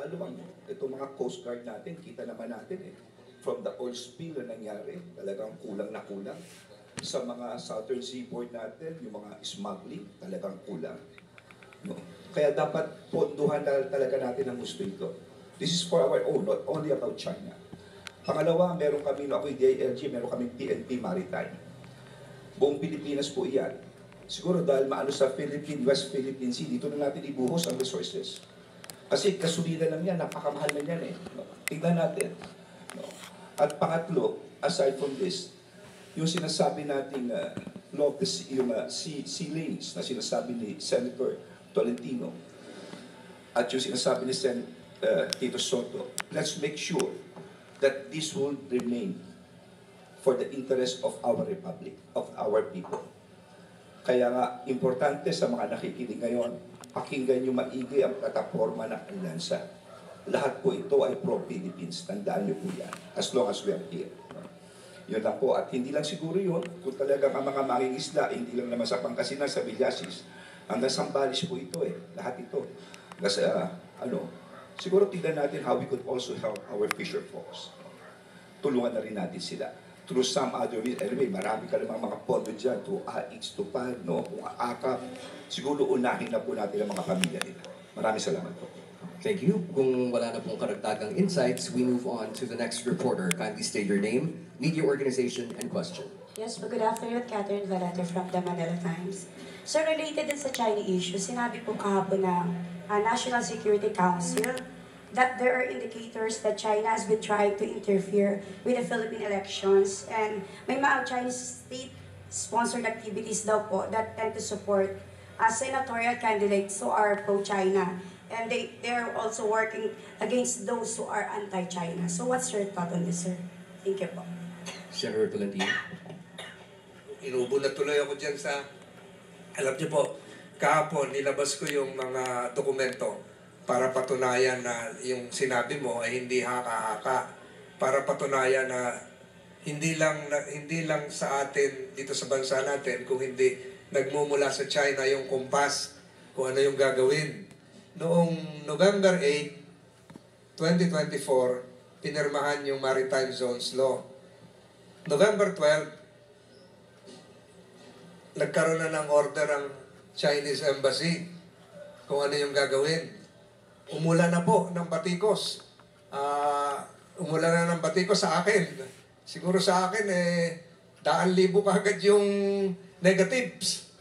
ano bang, itong mga Coast Guard natin, kita naman natin from the oil spill na nangyari, talagang kulang na kulang. Sa mga southern seaboard natin, yung mga smuggling, talagang kulang. No? Kaya dapat ponduhan na talaga natin ang gusto ito. This is for our own, not only about China. Pangalawa, meron kami, ako'y DILG, meron kami PNP Maritime. Buong Pilipinas po iyan. Siguro dahil maano sa West Philippine Sea, dito na natin ibuhos ang resources. Kasi kasulida lang yan, napakamahal na yan No? Tingnan natin. No? At pangatlo, aside from this, yung sinasabi nating law of the sea, yung sea lanes na sinasabi ni Senator Tolentino at yung sinasabi ni Tito Soto, let's make sure that this will remain for the interest of our republic, of our people. Kaya nga, importante sa mga nakikinig ngayon, pakinggan nyo maigi ang plataforma ng Alyansa. Lahat po ito ay pro-Philippines. Tandaan nyo po yan, as long as we are here. Yun lang po. At hindi lang siguro yun, kung talagang ang mga mangingisda, hindi lang naman sa Pangasinan, sa Villasis, hanggang Sambales po ito Lahat ito. Kasi, siguro tignan natin how we could also help our fisher folks. Tulungan na rin natin sila. Through some other ways. Anyway, marami ka namang mga pondo dyan, to AX, to PAD, no? Kung AKAP, siguro unahin na po natin ang mga pamilya nila. Maraming salamat po. Thank you. Kung wala na pong karagdagang insights, we move on to the next reporter. Kindly state your name, media organization, and question. Yes, good afternoon, Catherine Varate from the Manila Times. So related din sa China issue, sinabi po kahapon ng National Security Council that there are indicators that China has been trying to interfere with the Philippine elections, and may mga Chinese state-sponsored activities daw po that tend to support senatorial candidates who are pro-China. And they're also working against those who are anti-China. So what's your thought on this, sir? Thank you po. Senator Tolentino. Inubo na tuloy ako dyan sa... Alam niyo po, kahapon nilabas ko yung mga dokumento para patunayan na yung sinabi mo ay hindi haka-haka. Para patunayan na hindi lang sa atin, dito sa bansa natin, kung hindi nagmumula sa China yung kumpas kung ano yung gagawin. Noong November 8, 2024, pinirmahan yung Maritime Zones Law. November 12, nagkaroon na ng order ang Chinese Embassy kung ano yung gagawin. Umula na po ng batikos. Umula na ng batikos sa akin. Siguro sa akin, 100,000 kagad yung negatives.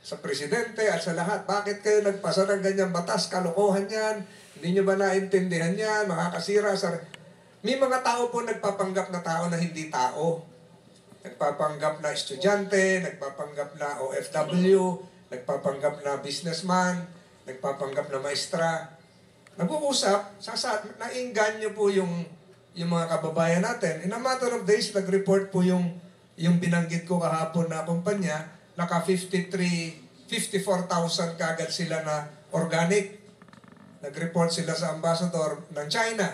Sa presidente at sa lahat. Bakit kayo nagpasa ng ganyang batas? Kalokohan yan. Hindi nyo ba naintindihan yan? Makakasira sa... May mga tao po nagpapanggap na tao na hindi tao. Nagpapanggap na estudyante, nagpapanggap na OFW, nagpapanggap na businessman, nagpapanggap na maestra. Nag-uusap, nainganyo po yung mga kababayan natin. In a matter of days, nag-report po yung binanggit ko kahapon na kumpanya, naka 54,000 kagad sila na organic. Nag-report sila sa ambassador ng China.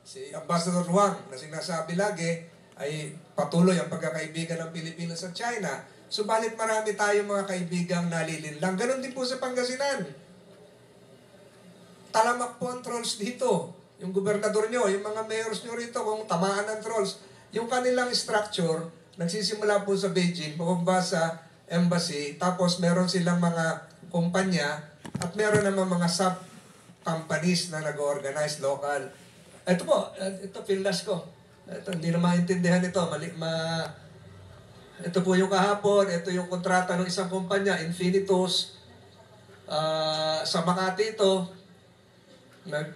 Si Ambassador Wang, na sinasabi lagi, ay patuloy ang pagkakaibigan ng Pilipinas at China. Subalit marami tayong mga kaibigang nalilinlang. Ganon din po sa Pangasinan. Talamak po ang trolls dito. Yung gobernador nyo, yung mga mayors nyo rito, kung tamaan ng trolls, yung kanilang structure, nagsisimula po sa Beijing, pababa sa embassy, tapos meron silang mga kumpanya, at meron naman mga sub-companies na nag-organize local. Ito po, ito pinlas ko. Ito, hindi na maintindihan ito. Ito po yung kahapon, ito yung kontrata ng isang kumpanya, Infinitus, sa Makati ito.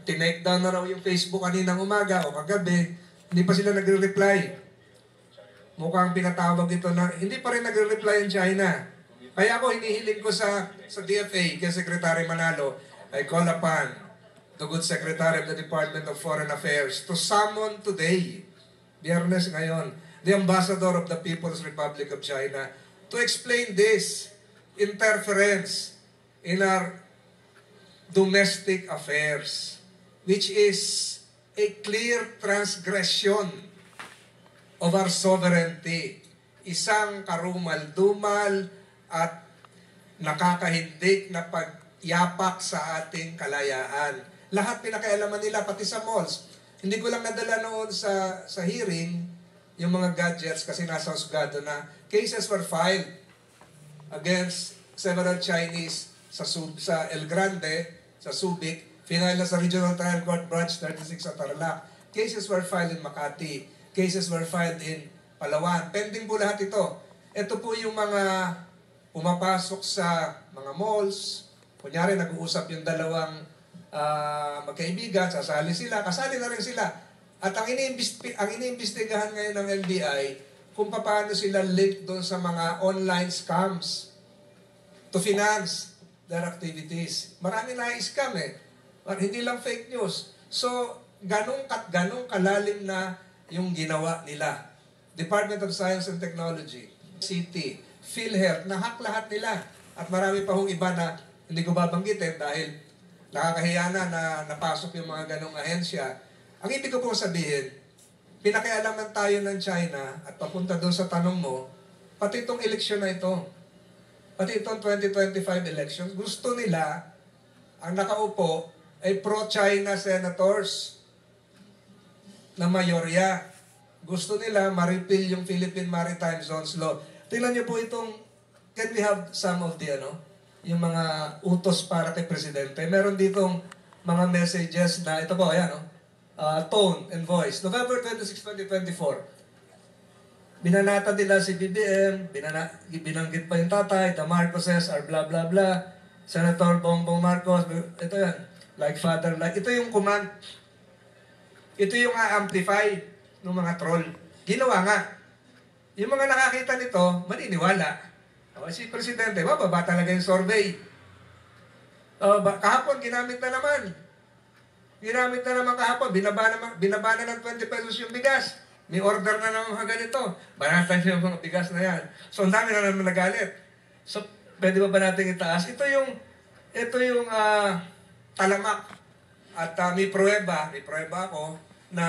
Tinake down na raw yung Facebook kaninang umaga o kagabi, hindi pa sila nagre-reply. Mukhang pinatawag ito na, hindi pa rin nagre-reply ang China. Kaya ako hinihiling ko sa DFA, kay Secretary Manalo, I call upon the good Secretary of the Department of Foreign Affairs to summon today, Biyernes ngayon, the Ambassador of the People's Republic of China to explain this interference in our domestic affairs, which is a clear transgression of our sovereignty. Isang karumal-dumal at nakakahindik na pagyapak sa ating kalayaan. Lahat pinakialaman nila, pati sa malls. Hindi ko lang nadala noon sa hearing yung mga gadgets kasi nasa husgado na cases were filed against several Chinese sa El Grande, sa Subic, final na sa Regional Trial Court Branch 36 sa Tarlac. Cases were filed in Makati. Cases were filed in Palawan. Pending po lahat ito. Ito po yung mga pumapasok sa mga malls. Kunyari, nag-uusap yung dalawang magkaibigan, sasali sila, kasali na rin sila. At ang iniimbestigahan ngayon ng NBI, kung paano sila linked doon sa mga online scams to finance their activities. Marami na-scam eh. Hindi lang fake news. So, ganong kalalim na yung ginawa nila. Department of Science and Technology, City, PhilHealth, nahack lahat nila. At marami pa hong iba na hindi ko babanggitin dahil nakakahiya na napasok yung mga ganong ahensya. Ang ibig ko pong sabihin, pinakialaman tayo ng China at papunta doon sa tanong mo, pati itong eleksyon na ito, pati itong 2025 elections, gusto nila, ang nakaupo ay pro-China senators na mayorya. Gusto nila ma-repeal yung Philippine Maritime Zones Law. Tingnan niyo po itong, can we have some of the, yung mga utos para kay Presidente. Meron ditong mga messages na, ito po, ayan, tone and voice. November 26, 2024. Binanata nila si BBM, binanggit pa yung tatay, the Marcoses are blah blah blah, Senator Bongbong Marcos, ito yan, like father, like, ito yung command. Ito yung amplify ng mga troll. Ginawa nga. Yung mga nakakita nito, maniniwala. Si Presidente, bababa talaga yung survey. Kahapon, ginamit na naman. Ginamit na naman kahapon. Binaba na ng 20 pesos yung bigas. May order na naman mga ganito. Banatan yung mga bigas na yan. So, ang dami na naman nagalit. So, pwede ba natin itaas? Ito yung talamak. At may pruweba ako na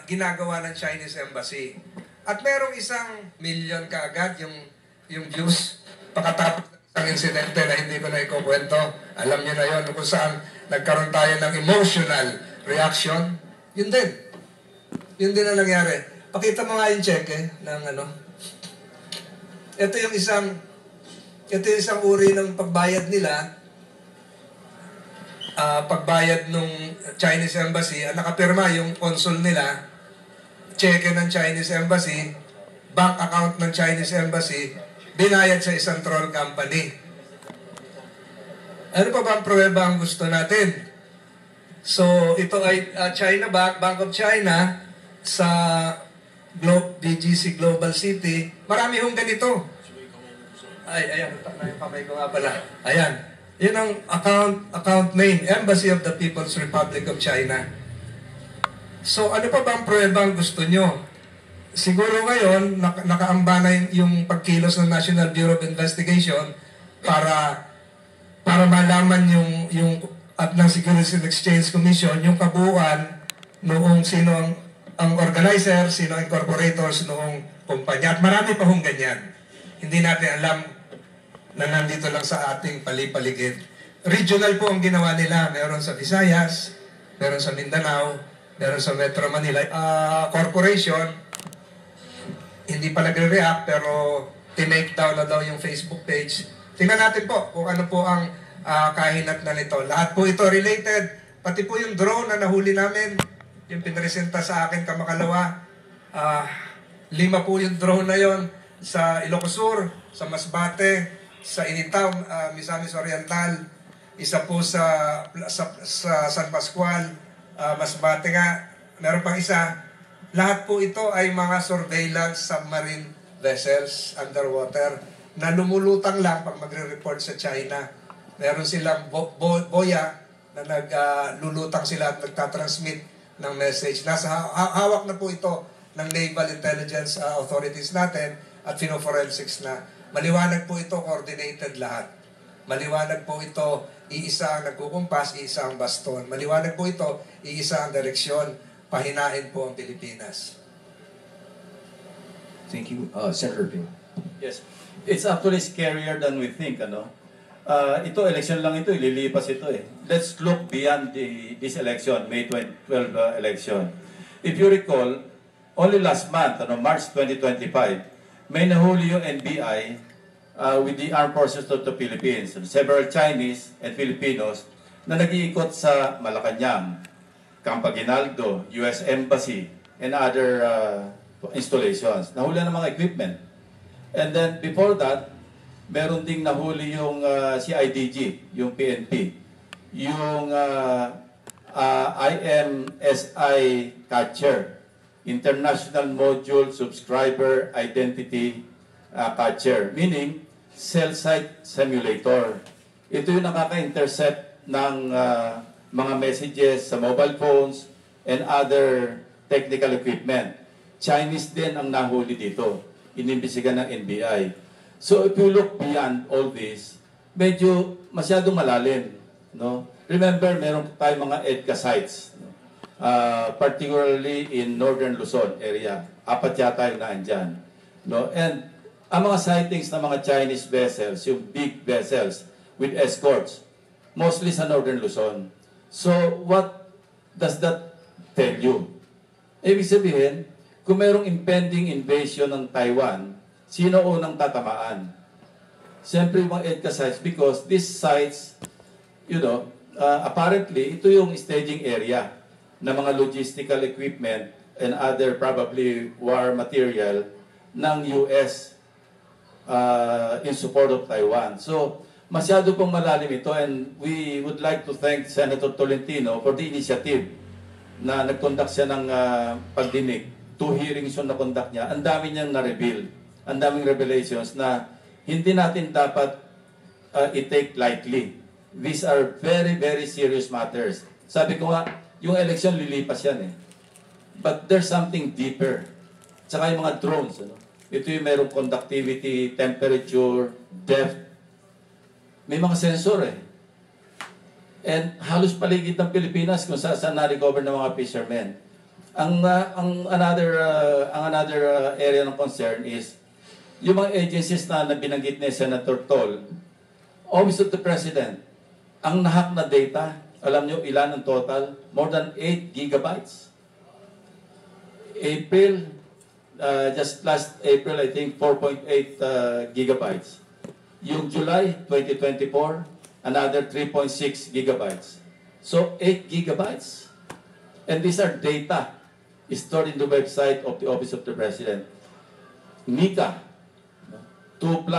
ginagawa ng Chinese Embassy. At merong 1 million kaagad yung views pagkatapos ng isang insidente na hindi ko na ikukwento. Alam niyo na yon kung saan nagkaroon tayo ng emotional reaction. Yun din. Yun din ang nangyari. Pakita mo nga yung cheque ng Ito yung isang uri ng pagbayad nila. Pagbayad nung Chinese Embassy, nakapirma yung consul nila, cheque ng Chinese Embassy, bank account ng Chinese Embassy, binayad sa isang troll company. Ano pa ba ang pruweba ang gusto natin? So, ito ay China Bank of China sa BGC Global City. Marami hong ganito. Ayan, yung kamay ko nga pala. Ayan. Yun ang account name, Embassy of the People's Republic of China. So, ano pa ba ang pruweba ang gusto nyo? Siguro ngayon, nakaamba na yung pagkilos ng National Bureau of Investigation para malaman yung at ng Securities and Exchange Commission yung kabuuan noong sino ang organizer, sino ang incorporators noong kumpanya. At marami pa hong ganyan. Hindi natin alam na nandito lang sa ating palipaligid. Regional po ang ginawa nila. Meron sa Visayas, meron sa Mindanao, meron sa Metro Manila. Corporation, hindi pa nagre-react pero tinake down na daw yung Facebook page. Tingnan natin po kung ano po ang kahinat na nito. Lahat po ito related. Pati po yung drone na nahuli namin, yung pinresenta sa akin kamakalawa. 5 po yung drone na yon sa Ilocos Sur, sa Masbate, sa Initaw, Misamis Oriental, isa po sa San Pascual, Masbate nga, meron pang isa. Lahat po ito ay mga surveillance submarine vessels underwater na lumulutang lang pag magre-report sa China. Meron silang boya na naglulutang sila at nagtatransmit ng message. Nasa hawak na po ito ng Naval Intelligence Authorities natin at Fino-Forensics na. Maliwanag po ito, coordinated lahat. Maliwanag po ito, iisa ang nagkukumpas, iisa ang baston. Maliwanag po ito, iisa ang direksyon. Pahinain po ang Pilipinas. Thank you. Senator Ping. Yes. It's actually scarier than we think, ito, election lang ito, ililipas ito eh. Let's look beyond this election, May 12 election. If you recall, only last month, March 2025, may nahuli yung NBI with the Armed Forces of the Philippines. Several Chinese and Filipinos na nag-iikot sa Malacanang, Camp Aguinaldo, US Embassy, and other installations. Nahuli ng mga equipment. And then before that, meron ding nahuli yung CIDG, yung PNP, yung IMSI Catcher, International Module Subscriber Identity Catcher, meaning cell site simulator. Ito yung nakaka-intercept ng mga messages sa mobile phones and other technical equipment. Chinese din ang nahuli dito, inimbisigan ng NBI. So if you look beyond all this, medyo masyadong malalim, no? Remember, meron tayong mga EDCA sites, no? Particularly in Northern Luzon area. 4 yata yung naandyan, no? And ang mga sightings ng mga Chinese vessels, yung big vessels with escorts, mostly sa Northern Luzon. So what does that tell you? Ibig sabihin, kung merong impending invasion ng Taiwan, sino unang tatamaan? Siyempre yung mga EDCA sites, because these sites, apparently, ito yung staging area ng mga logistical equipment and other probably war material ng US in support of Taiwan. So, masyado pong malalim ito, and we would like to thank Senator Tolentino for the initiative na nag-conduct siya ng pagdinig. 2 hearings yung na-conduct niya. Ang dami niyang na-reveal. Ang daming revelations na hindi natin dapat i-take lightly. These are very, very serious matters. Sabi ko nga, yung election lilipas yan eh. But there's something deeper. Tsaka yung mga drones. Ito yung merong conductivity, temperature, depth. May mga sensor eh. And halos paligid ng Pilipinas kung saan na-recover ng mga fishermen. Ang another area ng concern is yung mga agencies na binanggit ni Senator Tol, Office of the President, ang nahack na data, alam nyo ilan ang total? More than 8 gigabytes. Just last April, I think 4.8 gigabytes. Yung July 2024, another 3.6 gigabytes. So 8 gigabytes. And these are data stored in the website of the Office of the President. Nika, 2+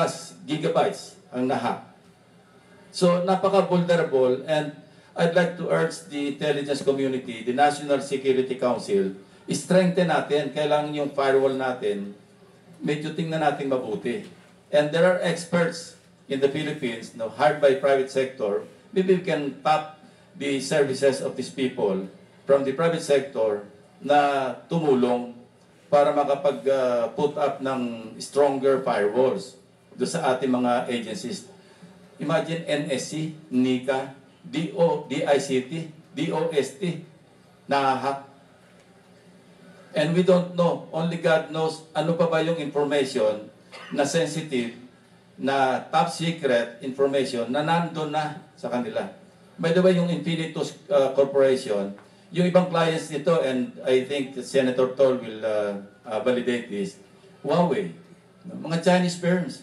gigabytes ang nahack. So, napaka-vulnerable, and I'd like to urge the intelligence community, the National Security Council, strengthen natin, kailangan yung firewall natin, medyo tingnan natin mabuti. And there are experts in the Philippines, hired by private sector, maybe we can tap the services of these people from the private sector na tumulong para makapag-put up ng stronger firewalls do sa ating mga agencies. Imagine NSC, NICA, DICT, DOST, nahahack. And we don't know, only God knows ano pa ba yung information na sensitive, na top secret information na nandun na sa kanila. By the way, yung Infinitus Corporation, yung ibang clients nito, and I think Senator Tol will validate this, Huawei, mga Chinese firms.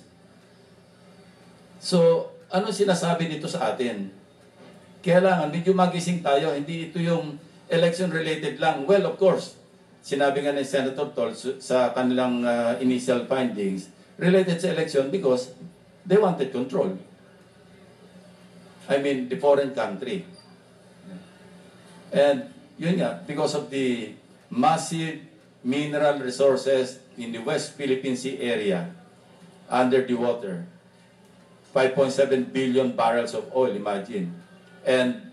So, ano sinasabi dito sa atin? Kailangan, medyo magising tayo, hindi ito yung election-related lang. Well, of course, sinabi nga ni Senator Tol sa kanilang initial findings, related sa election because they wanted control. I mean, the foreign country. And yun nga, because of the massive mineral resources in the West Philippine Sea area under the water. 5.7 billion barrels of oil, imagine. And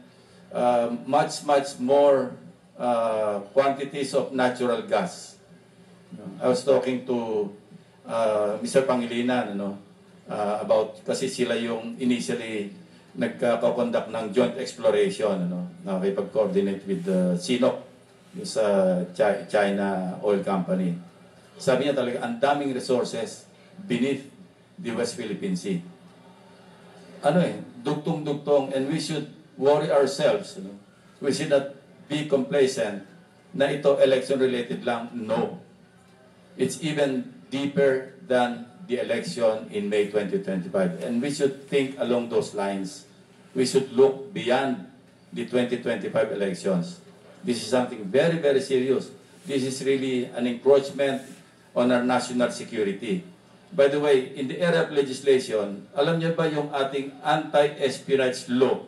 much more quantities of natural gas. I was talking to Mr. Pangilinan about, kasi sila yung initially nagka-conduct ng joint exploration, nakipag-coordinate with CNOOC, yung sa China Oil Company. Sabi niya talaga, ang daming resources beneath the West Philippine Sea. dugtong-dugtong, and we should worry ourselves. We should not be complacent na ito election-related lang. No. It's even deeper than the election in May 2025. And we should think along those lines. We should look beyond the 2025 elections. This is something very, very serious. This is really an encroachment on our national security. By the way, in the area of legislation, alam niyo ba yung ating anti-espionage law?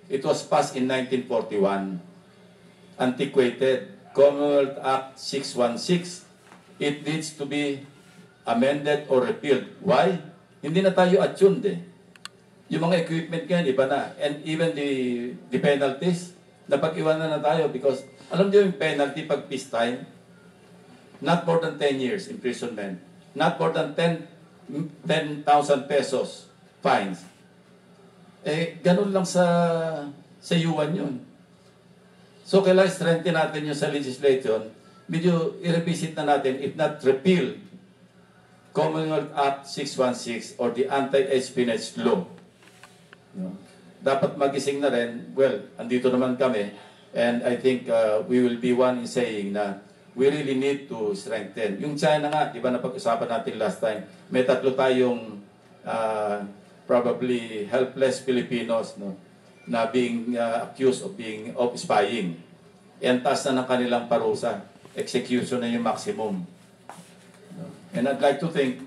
It was passed in 1941. Antiquated. Commonwealth Act 616. It needs to be amended or repealed. Why? Hindi na tayo attuned eh. Yung mga equipment ngayon, iba na. And even the penalties, napag-iwanan na tayo because alam niyo yung penalty pag peacetime? Not more than 10 years imprisonment. Not more than 10,000 pesos fines. Eh, ganun lang sa yuan yun. So, kailangan strengthen natin yung sa legislation. Medyo i-revisit na natin, if not repeal, Commonwealth Act 616 or the Anti-Espionage Law. Dapat magising na rin. Well, andito naman kami. And I think we will be one in saying na we really need to strengthen. Yung China nga, di ba napag-usapan natin last time, may tatlo tayong probably helpless Filipinos, no, na being accused of spying. Entas na ng kanilang parusa. Execution na yung maximum. And I'd like to think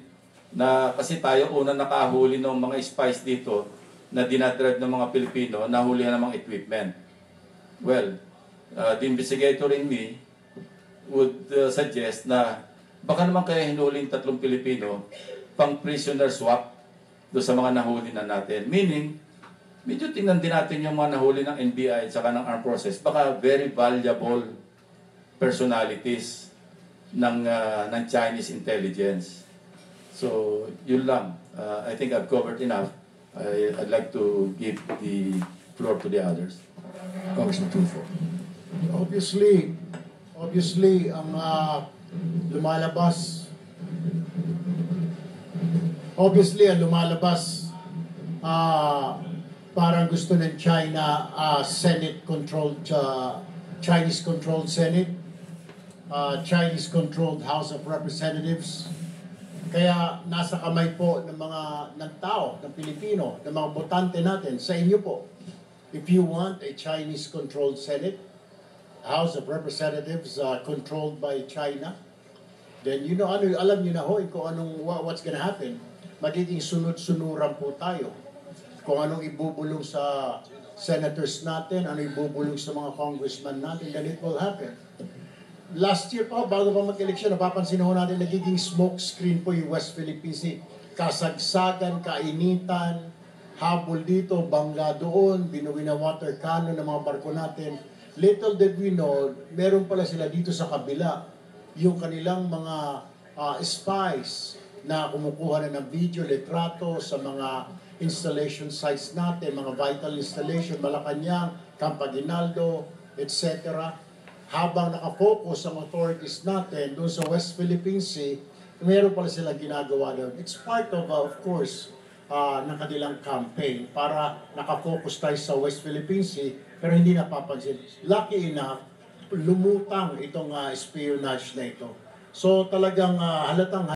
na kasi tayo una nakahuli ng mga spies dito na dinadrive ng mga Pilipino, nahuli na ng mga equipment. Well, the investigator in me would suggest na baka naman kaya hinuling 3 Pilipino pang prisoner swap do sa mga nahuli na natin. Meaning, medyo tingnan din natin yung mga nahuli ng NBI at saka ng armed forces. Baka very valuable personalities ng Chinese intelligence. So, yun lang. I think I've covered enough. I'd like to give the floor to the others. Congressman Tulfo. Obviously, ang lumalabas, parang gusto ng China, Chinese-controlled Senate, Chinese-controlled House of Representatives. Kaya nasa kamay po ng tao, ng Pilipino, ng mga botante natin, sa inyo po. If you want a Chinese-controlled Senate, House of Representatives controlled by China, then alam niyo na ho kung what's gonna happen. Magiging sunod-sunuran po tayo. Kung anong ibubulong sa senators natin, anong ibubulong sa mga congressman natin, then it will happen. Last year pa, bago pa mag-eleksyon, napapansin ho natin, nagiging smoke screen po yung West Philippine Sea. Kasagsagan, kainitan, habol dito, bangga doon, binuwi na water cannon ng mga barko natin. Little did we know, meron pala sila dito sa kabila, yung kanilang mga spies na kumukuha na ng video, litrato sa mga installation sites natin, mga vital installation, Malacanang, Camp Aguinaldo, etc. Habang nakafocus ang authorities natin doon sa West Philippine Sea, meron pala silang ginagawa doon. It's part of course, ng kanilang campaign para nakafocus tayo sa West Philippine Sea, pero hindi napapansin. Lucky enough, lumutang itong espionage na ito. So talagang halatang